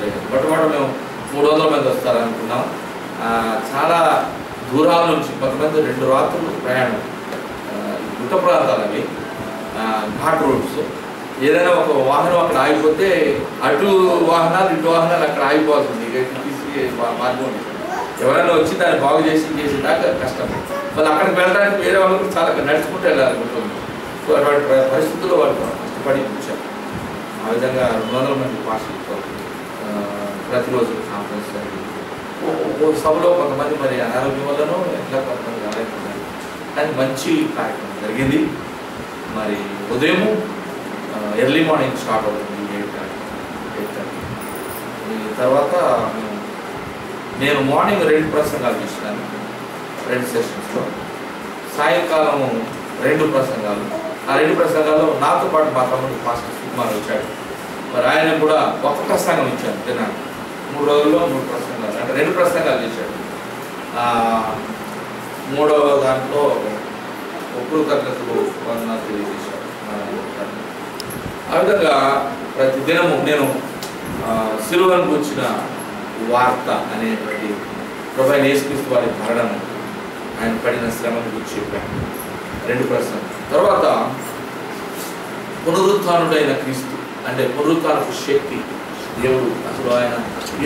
జరిగింది. మొట్టమొదటి మేము 300 మంది వస్తారనుకున్నాం. చాలా దూరాల నుంచి కొంతమంది 2 రాత్రులు ప్రయాణం, గుట్ట ప్రాంతాలు అవి, ఘాట్ రోడ్స్. ఏదైనా ఒక వాహనం అక్కడ ఆగిపోతే అటు వాహనాలు ఇటు వాహనాలు అక్కడ ఆగిపోతుంది. తీసి మార్గం ఉంటుంది. ఎవరైనా వచ్చి దాన్ని బాగు చేసి దాకా కష్టం. వాళ్ళు అక్కడికి వెళ్ళడానికి వేరే వాళ్ళు కూడా చాలా నడుచుకుంటూ వెళ్ళాలి ఉంటుంది. సో అటువంటి పరిస్థితుల్లో వాళ్ళు కష్టపడి వచ్చారు. ఆ విధంగా 200 మంది పాస్టర్లతో ప్రతిరోజు కాన్ఫరెన్స్ జరిగింది. సభలో కొంతమంది మరి అనారోగ్యం వల్లనో ఎట్లా కొంతమంది రాలేకున్నారు. కానీ మంచి కార్యక్రమం జరిగింది. మరి ఉదయం ఎర్లీ మార్నింగ్ స్టార్ట్ అవుతుంది 8:30. తర్వాత నేను మార్నింగ్ 2 ప్రసంగాలు చేసినాను, 2 సెషన్స్లో. సాయంకాలం 2 ప్రసంగాలు. ఆ 2 ప్రసంగాల్లో నాతో పాటు మా తమ్ముడు పాస్టర్ సుకుమార్ వచ్చాడు. మరి ఆయన కూడా ఒక ప్రసంగం ఇచ్చాను తిన్నాను. 3 రోజుల్లో 3 ప్రసంగాలు, అంటే 2 ప్రసంగాలు చేశాడు. 3వ దాంట్లో కృతజ్ఞతలు వందనాలు తెలియజేశాడు. ఆ విధంగా ప్రతి దినము నేను సిలువను కూర్చిన వార్త అనేటువంటి ప్రభువైన యేసుక్రీస్తు వారి మరణం, ఆయన పడిన శ్రమను గురించి చెప్పాను 2 ప్రశ్నలు. తర్వాత పునరుత్థానుడైన క్రీస్తు, అంటే పునరుత్థానపు శక్తి, దేవుడు అసలు ఆయన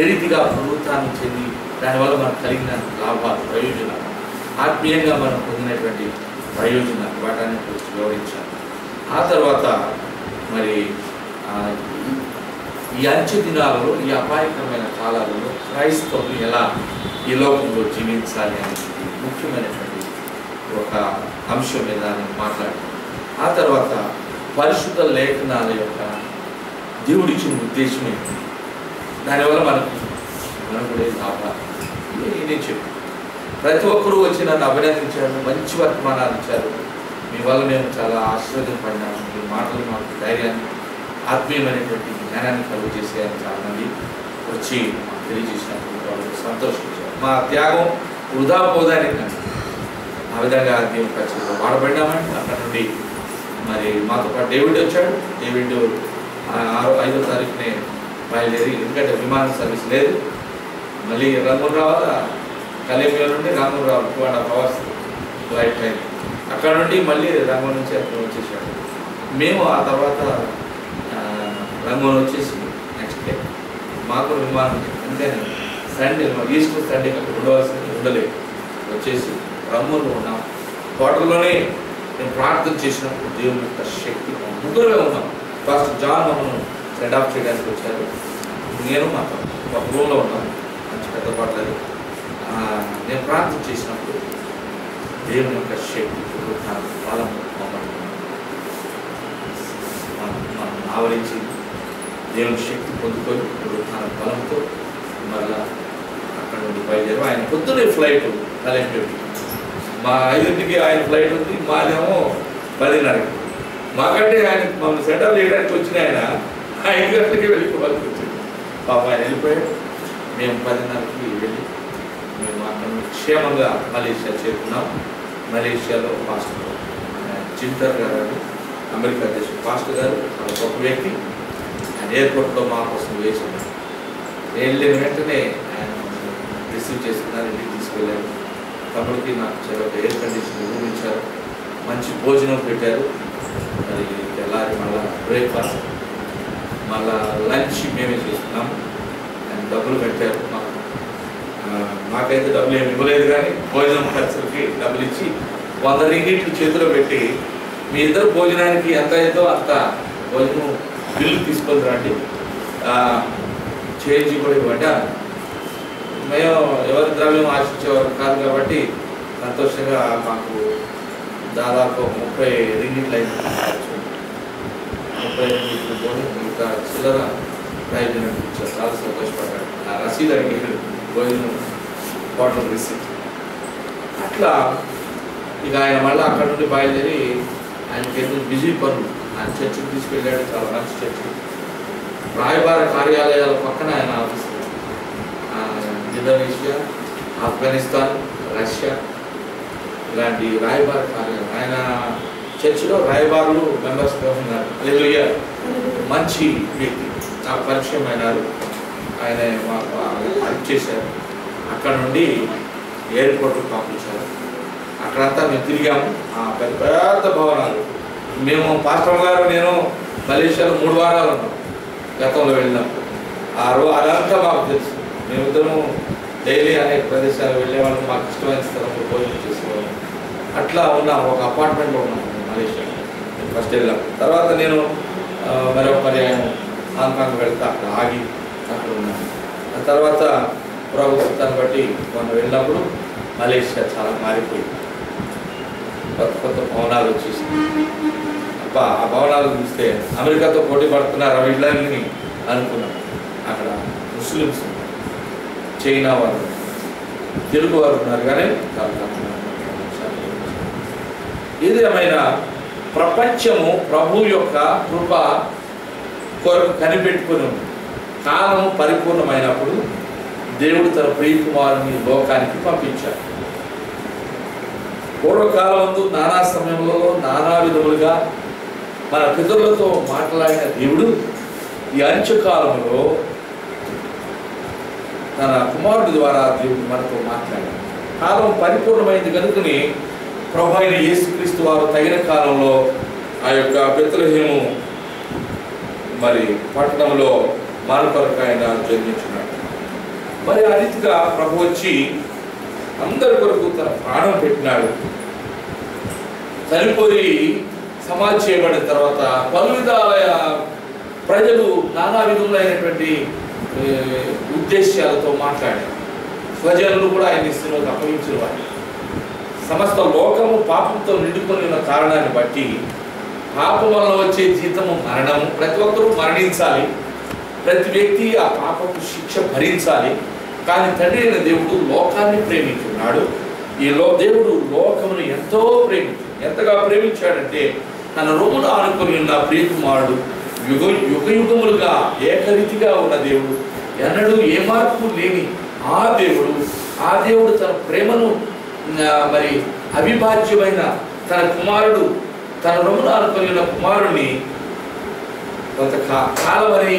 ఏ రీతిగా పునరుత్థానం చెంది దానివల్ల మనకు కలిగిన లాభాలు, ప్రయోజనాలు, ఆత్మీయంగా మనం పొందినటువంటి ప్రయోజనాలు, వాటిని గురించి వివరించాను. ఆ తర్వాత మరి ఈ అంచె దినాలలో, ఈ అపాయకరమైన కాలాలలో క్రైస్తవులు ఎలా ఈ లోకంలో జీవించాలి అనేది ముఖ్యమైనటువంటి ఒక అంశం మీద నేను మాట్లాడాను. ఆ తర్వాత పరిశుద్ధ లేఖనాల యొక్క దేవుడిచ్చిన ఉద్దేశం ఏంటి, దానివల్ల మనకు కూడా లాభాలు నేను చెప్పాను. ప్రతి ఒక్కరూ వచ్చి నన్ను అభినందించారు, మంచి వర్తమానాలు ఇచ్చారు. మీ వల్ల మేము చాలా ఆశీర్వదింపడినాము. మీ మాటలు మాకు ధైర్యాన్ని, ఆత్మీయమైనటువంటి జ్ఞానాన్ని కలుగు చేసేయాలని చాలామంది వచ్చి మాకు తెలియజేసినప్పుడు వాళ్ళు సంతోషించారు. మా త్యాగం వృధా పోదని కానీ ఆ విధంగా దేవుని ఖచ్చితంగా వాడబడినామని. అక్కడ నుండి మరి మాతో పాటు డేవిడ్ వచ్చాడు. డేవిడ్ 5వ తారీఖునే బయలుదేరి, ఎందుకంటే విమాన సర్వీస్ లేదు. మళ్ళీ రంగూన్ రావాలా, కలేమియా నుండి రంగూన్ రావాలి, 2.5 hours ఫ్లైట్ టైం. అక్కడ నుండి మళ్ళీ రంగూన్ నుంచి అక్కడ వచ్చేసాడు. మేము ఆ తర్వాత రంగూన్ వచ్చేసి నెక్స్ట్ డే మాకు విమానం, ఎందుకని సండే ఈస్టర్ సండే అక్కడ ఉండలేదు. వచ్చేసి రంగూన్లో ఉన్నాం. హోటల్లోనే నేను ప్రార్థన చేసినప్పుడు దేవుని యొక్క శక్తి, 3 ఉన్నాం. ఫస్ట్ జాన్ మమ్మల్ని సెండ్ ఆఫ్ చేయడానికి వచ్చారు. నేను మా ఒక రూమ్లో ఉన్నాను, మంచి పెద్ద పడలేదు. నేను ప్రార్థన చేసినప్పుడు దేవుని యొక్క శక్తి బలం మనం ఆవరించి దేవుని శక్తి పొందుకొని పునరుత్థాన బలంతో మళ్ళా అక్కడ నుండి బయలుదేరి ఆయన పొద్దునే ఫ్లైట్ కలెక్టివ్. మా 5ంటికి ఆయన ఫ్లైట్ ఉంది, మాదేమో 10:30. మాకంటే ఆయన మమ్మల్ని సెంటర్ చేయడానికి వచ్చిన ఆయన 5 గంటలకి వెళ్ళిపోవాల్సి వచ్చింది. పాప ఆయన వెళ్ళిపోయాడు. మేము 10:30కి వెళ్ళి మేము అక్కడ క్షేమంగా మలేషియా చేరుకున్నాం. మలేషియాలో పాస్టర్ చింతర్ గారు అని, అమెరికా దేశం పాస్టర్ గారు, చాలా గొప్ప వ్యక్తి. ఆయన ఎయిర్పోర్ట్లో మా కోసం వేసాడు. వెళ్ళిన వెంటనే ఆయన రిసీవ్ చేసుకున్నారు, ఇంటికి తీసుకెళ్ళారు. తమ్ముడికి నాకు చాలా ఎయిర్ కండిషన్ రూమ్ ఇచ్చారు, మంచి భోజనం పెట్టారు. మరి తెల్లారి మళ్ళీ బ్రేక్ఫాస్ట్, మళ్ళా లంచ్ మేమే చేసుకున్నాము. ఆయన డబ్బులు కట్టారు. మాకైతే డబ్బులు ఏమి ఇవ్వలేదు, కానీ భోజనం ఖర్చులకి డబ్బులు ఇచ్చి 100 రింగిట్లు చేతిలో పెట్టి, మీ ఇద్దరు భోజనానికి ఎంత అయిందో అంత భోజనం బిల్లు తీసుకొని రండి, చేంజ్ కూడా ఇవ్వండి. మేము ఎవరి ద్రవ్యం ఆశించేవారు కాదు కాబట్టి సంతోషంగా మాకు దాదాపు 30 రింగిట్లు అయింది. 30 రింగిట్లు కొని మిగతా చిల్లర ప్రయోజనం ఇచ్చారు. చాలా సంతోషపడ్డాడు. ఆ రసీదు అడిగాడు, భోజనం హోటల్ రిసీట్. అట్లా ఇక ఆయన మళ్ళీ అక్కడ నుండి బయలుదేరి ఆయనకి ఎందుకు బిజీ పనులు, ఆయన చర్చికి తీసుకెళ్ళాడు. చాలా మంచి చర్చి, రాయబార కార్యాలయాల పక్కన ఆయన ఆఫీస్. ఇండోనేషియా, ఆఫ్ఘనిస్తాన్, రష్యా ఇలాంటి రాయబార కార్యాలయం. ఆయన చర్చిలో రాయబారులు మెంబర్స్గా ఉన్నారు. హల్లెలూయా. మంచి వ్యక్తి, నాకు పరిచయం అయినారు. ఆయన హెల్ప్ చేశారు. అక్కడ నుండి ఎయిర్పోర్ట్కి పంపించారు. అక్కడంతా మేము తిరిగాము. పెద్ద పెద్ద భవనాలు. మేము పాస్టర్ గారు నేను మలేషియాలో 3 వారాలు ఉన్నాం గతంలో వెళ్ళినప్పుడు. అదంతా మాకు తెలుసు. మేమిద్దరం డైలీ అనేక ప్రదేశాలు వెళ్ళేవాళ్ళం. మాకు ఇష్టమైన స్థలంలో భోజనం చేసేవాళ్ళం. అట్లా ఉన్నాం. ఒక అపార్ట్మెంట్లో ఉన్నాం మలేషియాలో ఫస్ట్ వెళ్ళాం. తర్వాత నేను మరొక పర్యాయం హాంకాంగ్ వెళ్తే అక్కడ ఆగి అక్కడ ఉన్నాను. ఆ తర్వాత ప్రభుత్వాన్ని బట్టి మొన్న వెళ్ళినప్పుడు మలేషియా చాలా మారిపోయింది. కొత్త కొత్త భవనాలు వచ్చేసి ఆ భవనాలు చూస్తే అమెరికాతో పోటీ పడుతున్నారు వీళ్ళని అనుకున్నాం. అక్కడ ముస్లిమ్స్, చైనా వారు, తెలుగు వారు ఉన్నారు. కానీ ఏది ఏమైనా ప్రపంచము ప్రభు యొక్క కృప కొరకు కనిపెట్టుకుని ఉంది. కాలం పరిపూర్ణమైనప్పుడు దేవుడు తన ప్రియ కుమారుని లోకానికి పంపించాడు. పూర్వకాలమందు నానా సమయంలో నానా విధములుగా మన పితరులతో మాట్లాడిన దేవుడు ఈ అంత్యకాలంలో తన కుమారుడి ద్వారా దేవుడు మనతో మాట్లాడాడు. కాలం పరిపూర్ణమైంది కనుకని ప్రభు అయిన యేసుక్రీస్తు వారు తగిన కాలంలో ఆ యొక్క బెత్లెహేము మరి పట్టణంలో మన కొరకు ఆయన జన్మించున్నాడు. మరి ఆ రీతిగా ప్రభు వచ్చి అందరి కొరకు తన ప్రాణం పెట్టినాడు. చనిపోయి సమాధి చేయబడిన తర్వాత పలు విధాల ప్రజలు నానా విధములైనటువంటి ఉద్దేశాలతో మాట్లాడారు. స్వజనులు కూడా ఆయన ఇస్తున్నకు అప్పగించిన వారు. సమస్త లోకము పాపంతో నిండుకొని ఉన్న కారణాన్ని బట్టి పాపం వల్ల వచ్చే జీతము మరణము. ప్రతి ఒక్కరూ మరణించాలి. ప్రతి వ్యక్తి ఆ పాపపు శిక్ష భరించాలి. కానీ తండ్రి అయిన దేవుడు లోకాన్ని ప్రేమించున్నాడు. దేవుడు లోకమును ఎంతో ఎంతగా ప్రేమించాడంటే తన రొమ్మును ఆనుకొని ఉన్న ప్రియ కుమారుడు యుగ యుగములుగా ఏకరీతిగా ఉన్న దేవుడు, ఎన్నడూ ఏ మార్పు లేని ఆ దేవుడు తన ప్రేమను మరి అవిభాజ్యమైన తన కుమారుడు, తన రొమ్మును ఆనుకొని ఉన్న కుమారుడిని కొంత కాలం అనే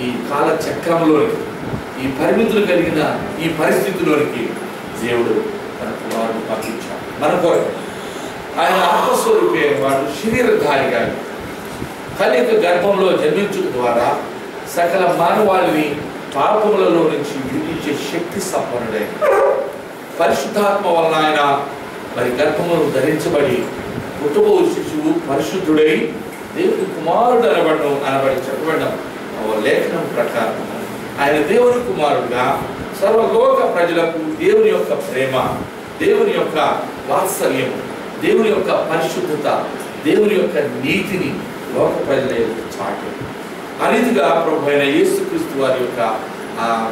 ఈ కాల చక్రంలోనికి, ఈ పరిమితులు కలిగిన ఈ పరిస్థితిలోనికి దేవుడు తన కుమారుడు పంపించాడు మన కొరకు. ఆయన ఆత్మస్వరూపే వాడు శరీరధారిగా కలియుగ గర్భంలో జన్మించడం ద్వారా సకల మానవాళిని పాపములలో నుంచి విడిపించే శక్తి సంపన్నుడై పరిశుద్ధాత్మ వలన ఆయన మరి గర్భమును ధరించబడి పుట్టబో శిశువు పరిశుద్ధుడై దేవుని కుమారుడు అనబడి చెప్పబడిన లేఖనం ప్రకారం ఆయన దేవుని కుమారుడుగా సర్వలోక ప్రజలకు దేవుని యొక్క ప్రేమ, దేవుని యొక్క వాత్సల్యం, దేవుని యొక్క పరిశుద్ధత, దేవుని యొక్క నీతిని లోక ప్రజల చాటు. ఆ రీతిగా ప్రభు అయిన యేసుక్రీస్తు వారి యొక్క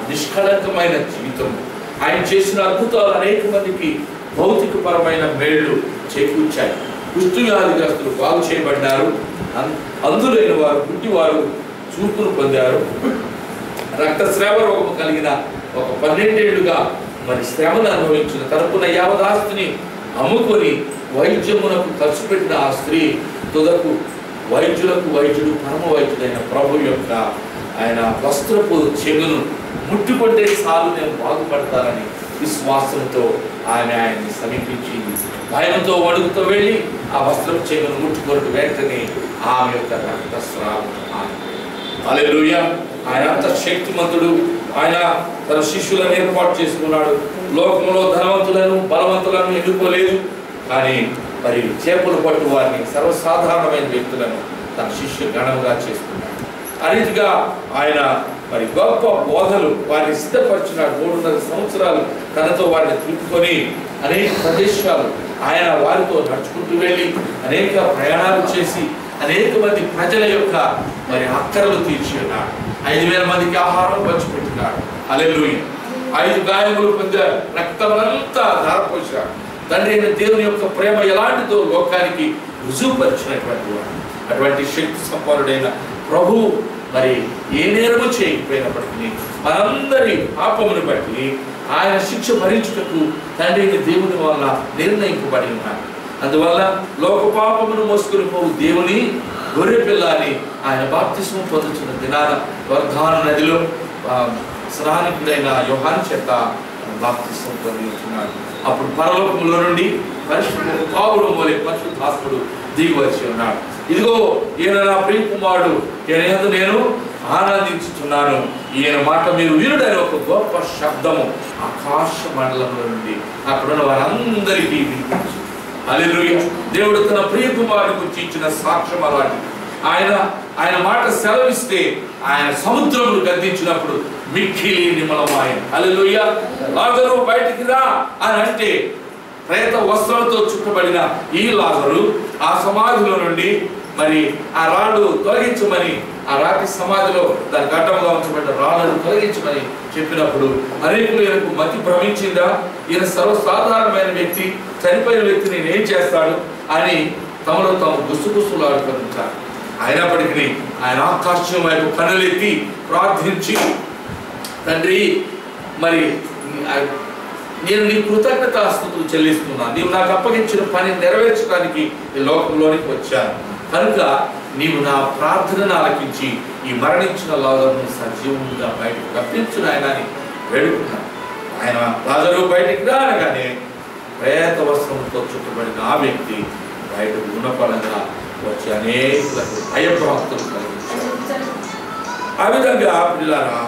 నిష్కళంకమైన జీవితం, ఆయన చేసిన అద్భుతాలు అనేక మందికి భౌతికపరమైన మేళ్లు చేకూర్చాయి. కుష్ఠవ్యాధిగ్రస్తులు బాగు చేయబడినారు. అందులైన వారు, గుడ్డివారు చూపును పొందారు. రక్తస్రావ రోగం కలిగిన ఒక 12 ఏళ్లుగా మరి శ్రమను అనుభవించిన తరపున యావదాస్తిని అమ్ముకొని వైద్యమునకు ఖర్చు పెట్టిన ఆ స్త్రీ తుదకు వైద్యులకు వైద్యుడు, పరమ వైద్యుడైన ప్రభు యొక్క ఆయన వస్త్రపు చెగును ముట్టుకుంటే చాలు నేను బాగుపడతానని విశ్వాసంతో ఆయన్ని సమీపించింది. భయంతో వణుకుతో వెళ్ళి ఆ వస్త్రపు చెగును ముట్టుకొనట్టు వెంటనే ఆమె యొక్క రక్తస్రావం హల్లెలూయా. ఆయన అంత శక్తిమంతుడు. ఆయన తన శిష్యులను ఏర్పాటు చేసుకున్నాడు. లోకంలో ధనవంతులను బలవంతులను ఎన్నుకోలేదు. కానీ మరి చేపలు పట్టు వారిని సర్వసాధారణమైన వ్యక్తులను తన శిష్య గణంగా చేసుకున్నాడు. ఆ రీతిగా ఆయన మరి గొప్ప బోధలు వారిని సిద్ధపరిచినాడు. 3.5 సంవత్సరాలు తనతో వారిని తిప్పుకొని అనేక ప్రదేశాలు ఆయన వారితో నడుచుకుంటూ వెళ్ళి అనేక ప్రయాణాలు చేసి అనేక మంది ప్రజల యొక్క మరి అక్కరలు తీర్చి ఉన్నాడు. 5,000 మందికి ఆహారం పంచిపెట్టినాడు. హల్లెలూయా. 5 గాయములు పొందారు. రక్తమంతా ధారపోశాడు. తండ్రి అయిన దేవుని యొక్క ప్రేమ ఎలాంటిదో లోకానికి రుజువుపరిచినటువంటి వాడు. అటువంటి శక్తి సంపన్నుడైన ప్రభు మరి ఏ నేరము చేయకపోయినప్పటికీ మనందరి పాపమును బట్టి ఆయన శిక్ష భరించుటకు తండ్రి అయిన దేవుని వల్ల నిర్ణయింపబడి ఉన్నాడు. అందువల్ల లోక పాపమును మోసుకుని పోవు దేవుని గొర్రె పిల్ల అని ఆయన బాప్తిస్మం పొందుతున్న దినాన యోర్దాను నదిలో స్నానికుడైన యోహాను చేత బాప్తిసం పొందుతున్నాడు. అప్పుడు పరలోకంలో నుండి పరిశుద్ధుడు పావులు మోలే పరిశుద్ధాత్ముడు దిగి వచ్చి ఉన్నాడు. ఇదిగో ఈయన నా ప్రియ కుమారుడు, ఈయన నేను ఆనందించుతున్నాను, ఈయన మాట మీరు వినుడని ఒక గొప్ప శబ్దము ఆకాశ మండలంలో నుండి అక్కడున్న వారందరికీ వినిపించు. హల్లెలూయా. దేవుడు తన ప్రియ కుమారుడు గురించి ఇచ్చిన సాక్ష్యం అలాంటి. ఆయన మాట సెలవిస్తే ఆయన సముద్రములు గద్దించినప్పుడు మిక్కిలి నిమలమాయను. హల్లెలూయా. లాజరు బయటికి రా అని అంటే ప్రేత వస్త్రాలతో చుట్టబడిన ఈ లాజరు ఆ సమాధిలో నుండి మరి ఆ రాళ్ళు తొలగించమని, ఆ రాతి సమాధిలో దాని ఘట్టంగా ఉంచబడిన రాళ్ళను తొలగించమని చెప్పినప్పుడు అనేకులు ఈయనకు మతి భ్రమించిందా, ఈయన సర్వసాధారణమైన వ్యక్తి, చనిపోయిన వ్యక్తి నేనేం చేస్తాడు అని తమలో తాము గుసగుసలాడుకుంటారు. అయినప్పటికీ ఆయన ఆకాశం వైపు కన్నులెత్తి ప్రార్థించి, తండ్రి మరి నేను నీ కృతజ్ఞతాస్తుతులు చెల్లిస్తున్నాను, నీవు నాకు అప్పగించిన పని నెరవేర్చడానికి ఈ లోకంలోనికి వచ్చాను కనుక నీవు నా ప్రార్థనను ఆలకించి ఈ మరణించిన లాజరును సజీవంగా బయటకు రప్పించు నాయనా అని వేడుకున్నాను. ఆయన లాజరు బయటికి రానగానే ప్రేత వస్త్రంతో చుట్టబడిన ఆ వ్యక్తి బయటకు గుణపరంగా వచ్చి అనేకులకు భయభ్రాంతులు కలిగించారు. ఆ విధంగా పిల్లారా,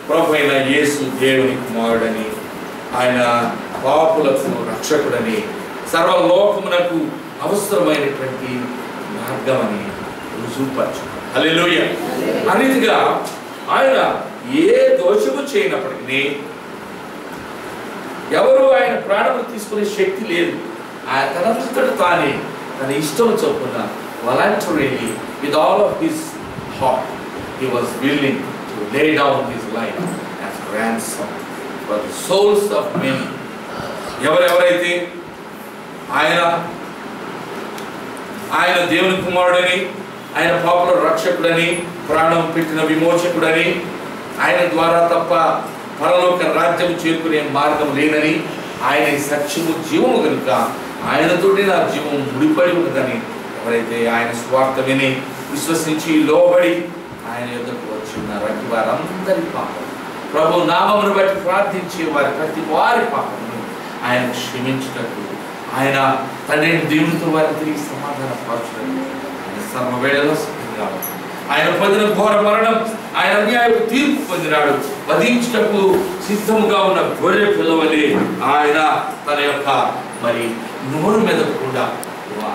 ప్రభు అయిన యేసు దేవుని కుమారుడని, ఆయన పాపులకు రక్షకుడని, సర్వలోకమునకు అవసరమైనటువంటి మార్గమని రుజువుపరచు. హల్లెలూయా. అన్నిటిగా ఆయన ఏ దోషము చేయనప్పటికీ ఎవరు ఆయన ప్రాణములు తీసుకునే శక్తి లేదు. ఆయన తనంతట తానే తన ఇష్టం చొప్పున voluntarily with all of his heart he was willing to lay down his life as ransom for the souls of many. ఎవరైతే ఆయన దేవుని కుమారుడని, ఆయన పాపుల రక్షకుడని, ప్రాణం పెట్టిన విమోచకుడని, ఆయన ద్వారా తప్ప పరలోక రాజ్యం చేరుకునే మార్గం లేదని, ఆయన సత్యము జీవము కనుక ఆయనతోటి నా జీవం ముడిపడి ఉన్నదని ఎవరైతే ఆయన స్వార్థ విని విశ్వసించి లోబడి ఆయన యొద్దకు వచ్చి ఉన్నారని వారందరి పాపం ప్రభు నామమును బట్టి ప్రార్థించే ప్రతి వారి పాపమును ఆయన క్షమించినట్టు, ఆయన తండ్రి దేవునితో వారిని తిరిగి సమాధాన పరచడం ఆయన సర్వవేళలో సిద్ధంగా ఉంది. ఆయన పొందిన ఘోర మరణం, ఆయన అన్యాయపు తీర్పు పొందినాడు. వధించుటకు సిద్ధముగా ఉన్న గొర్రె పిల్లవలే ఆయన తన యొక్క మరి నోరు మెదపకుండా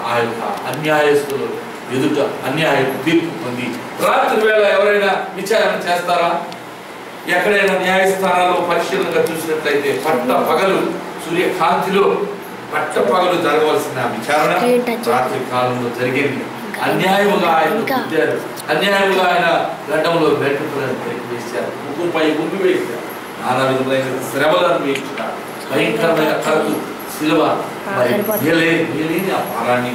ఆ యొక్క అన్యాయస్తులు ఎదుట అన్యాయపు తీర్పు పొంది, రాత్రి వేళ ఎవరైనా విచారణ చేస్తారా? ఎక్కడైనా న్యాయస్థానాల్లో పరిశీలనగా చూసినట్లయితే పట్ట పగలు సూర్యకాంతిలో పట్ట పగలు జరగవలసిన విచారణ రాత్రి కాలంలో జరిగింది. అన్యాయముగా ఆయన గుద్దారు, అన్యాయముగా ఆయన గడ్డంలో వెంట్రుకలను వేశారు, ముక్కుపై గుంపు వేశారు, నానా విధములైన శ్రమలు అనుభవించారు, భయంకరమైన కరకు శిలువ మరి ఆ భారాన్ని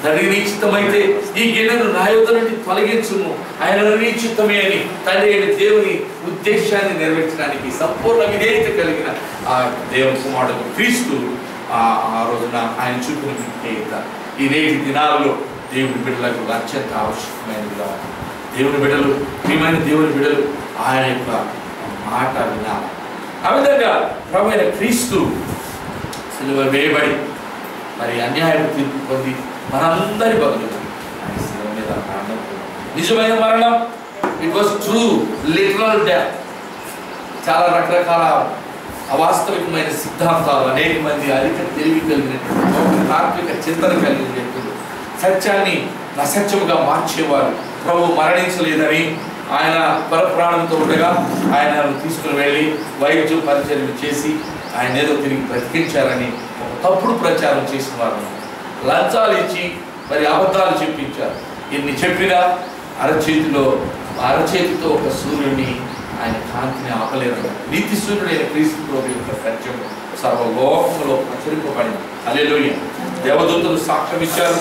తండ్రి నీ చిత్తమైతే ఈ గిన్నెను నా యొద్ద నుండి తొలగించుము, ఆయన నీ చిత్తమే అని తండ్రి అయిన దేవుని ఉద్దేశాన్ని నెరవేర్చడానికి సంపూర్ణ విధేయత కలిగిన ఆ దేవుని కుమారుడు క్రీస్తు ఆ రోజున ఆయన చూపిన విధేయత ఈ నేటి దినాలలో దేవుని బిడ్డలకు అత్యంత ఆవశ్యకమైనదిగా ఉంది. దేవుని బిడ్డలు, ప్రియమైన దేవుని బిడ్డలు ఆయన యొక్క మాట వినాలి. ఆ విధంగా ప్రభు అయిన క్రీస్తు సిలువ వేయబడి మరి అన్యాయం తీర్పు పొంది మనందరి బదులు ఆయన శిలువ మీద మరణం, నిజమైన మరణం. It was true literal death. చాలా రకరకాల అవాస్తవికమైన సిద్ధాంతాలు అనేక మంది అధిక తెలివి కలిగినటువంటి తాత్విక చింతన కలిగిన వ్యక్తులు సత్యాన్ని అసత్యముగా మార్చేవారు. ప్రభు మరణించలేదని ఆయన పరప్రాణంతో ఉండగా ఆయన తీసుకుని వెళ్ళి వైద్య పరిచర్యలు చేసి ఆయన ఏదో తిరిగి బ్రతికించారని తప్పుడు ప్రచారం చేసిన వారు లంచాలు ఇచ్చి మరి అబద్ధాలు చెప్పించారు. ఎన్ని చెప్పినా అరచేతితో ఒక సూర్యుడిని ఆయన కాంతిని ఆపలేరు. నీతి సూర్యుడైన క్రీస్తు ప్రభు యొక్క సత్యం సర్వలోకములో ప్రచురింపబడింది. హల్లెలూయా. దేవదూతలు సాక్ష్యం ఇచ్చారు,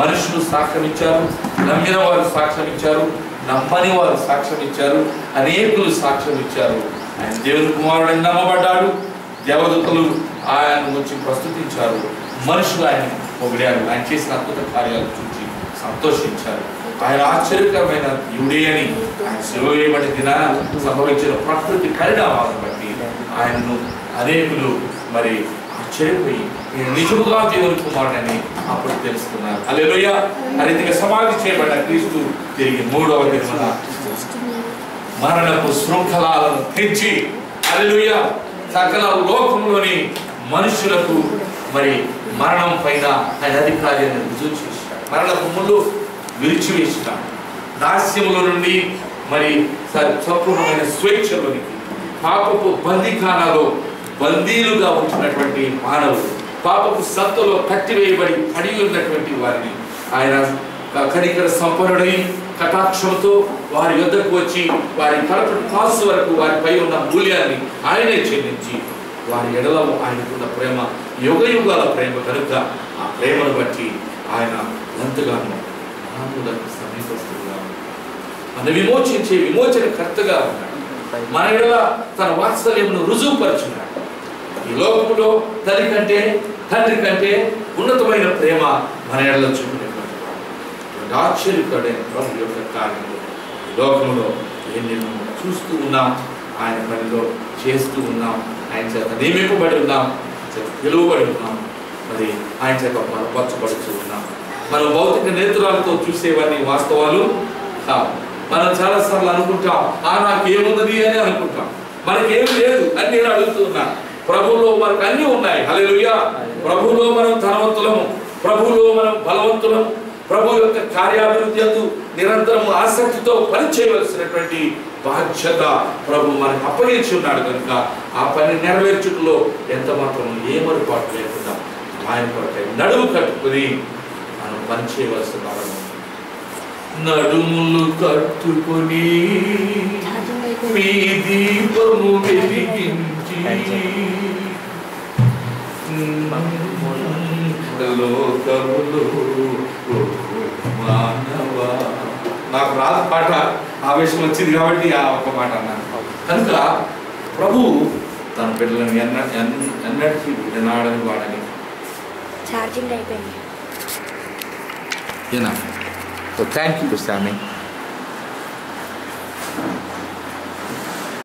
మనుషులు సాక్ష్యం ఇచ్చారు, నమ్మిన వారు సాక్ష్యం ఇచ్చారు, నమ్మని వారు సాక్ష్యం ఇచ్చారు, అనేకులు సాక్ష్యం ఇచ్చారు. ఆయన దేవుని కుమారుడని నమ్మబడ్డాడు. దేవదూతలు ఆయన గురించి ప్రస్తుతించారు, మనుషులు ఆయన పొగిడారు, ఆయన చేసిన అద్భుత కార్యాలు చూసి సంతోషించారు. ఆయన ఆశ్చర్యకరమైన యుడే అని ఆయన సెలవు వేయబడి దిన సంభవించిన ప్రకృతి పరిణామాలను బట్టి ఆయనను అనేకులు మరి ఆశ్చర్యపోయి నేను నిజముగా దేవుని కుమారుడని అప్పుడు తెలుసుకున్నారు. హల్లెలూయా. ఆ రీతిగా సమాధి చేయబడ్డ క్రీస్తు తిరిగి 3వ దినమున మరణపు శృంఖలాలను తెచ్చి హల్లెలూయా సకల లోకంలోని మనుషులకు మరి మరణం పైన ఆయన అధికార్యాన్ని రుజువు చేశాడు. మరణపు ముళ్ళు విరిచివేసినాడు. దాస్యముల నుండి మరి సంపూర్ణమైన స్వేచ్ఛలోనికి, పాపపు బందీఖానాలో బందీలుగా ఉంటున్నటువంటి మానవులు, పాపపు సత్తులో కట్టివేయబడి పడి ఉన్నటువంటి వారిని ఆయన కనికర సంపన్నుడై కటాక్షంతో వారి యొద్దకు వచ్చి వారి తలపు కాసు వరకు వారిపై ఉన్న మూల్యాన్ని ఆయనే చెల్లించి వారి ఎడల ఆయనకున్న ప్రేమ యుగ యుగాల ప్రేమ కనుక ఆ ప్రేమను బట్టి ఆయన ఎంతగానో మానవులకు సమీపస్తుగా మన విమోచించే విమోచనకర్తగా ఉన్నాడు. మన ఎడల తన వాత్సల్యమును రుజువుపరుచున్నాడు. ఈ లోకంలో తల్లి కంటే తండ్రి కంటే ఉన్నతమైన ప్రేమ మన ఎడల చూపినటువంటి వాడు. ఆశ్చర్యపడైన ప్రభు యొక్క కార్యంలో లోకంలో ఎన్ని చూస్తూ ఉన్నాం, ఆయన పనిలో చేస్తూ ఉన్నాం, ఆయన చేత నియమింపబడి ఉన్నాం, పిలువబడి ఉన్నాం, మరి ఆయన చేత బలపరచబడుతూ ఉన్నాం. మనం భౌతిక నేత్రాలతో చూసేవన్నీ వాస్తవాలు కావు. మనం చాలాసార్లు అనుకుంటాం నాకేమున్నది అని అనుకుంటాం. మనకేమి లేదు అని నేను అడుగుతూ ఉన్నా. ప్రభువులో మనకు అన్నీ ఉన్నాయి. హల్లెలూయా. ప్రభువులో మనం ధనవంతులము, ప్రభువులో మనం బలవంతులము, ప్రభు యొక్క కార్యాభివృద్ధి యందు నిరంతరము ఆసక్తితో పనిచేయవలసినటువంటి బాధ్యత ప్రభు మనకు అప్పగించి ఉన్నాడు కనుక ఆ పని నెరవేర్చుటలో ఎంత మాత్రం ఏమరుపాటు లేకుండా ఆయన కొరకై నడుము కట్టుకుని మనం పనిచేయవలసిన వారము. నడుములు కట్టుకొని మీ దీపము వెలిగించి లోకములో మానవా. నాకు రాదు పాట, ఆవేశం వచ్చింది కాబట్టి ఆ ఒక మాట అన్నాను. కనుక ప్రభు తన బిడ్డలను ఎన్నటికీ విడనాడని వాడని. ఛార్జింగ్ అయిపోయింది. So thank you, Sammy.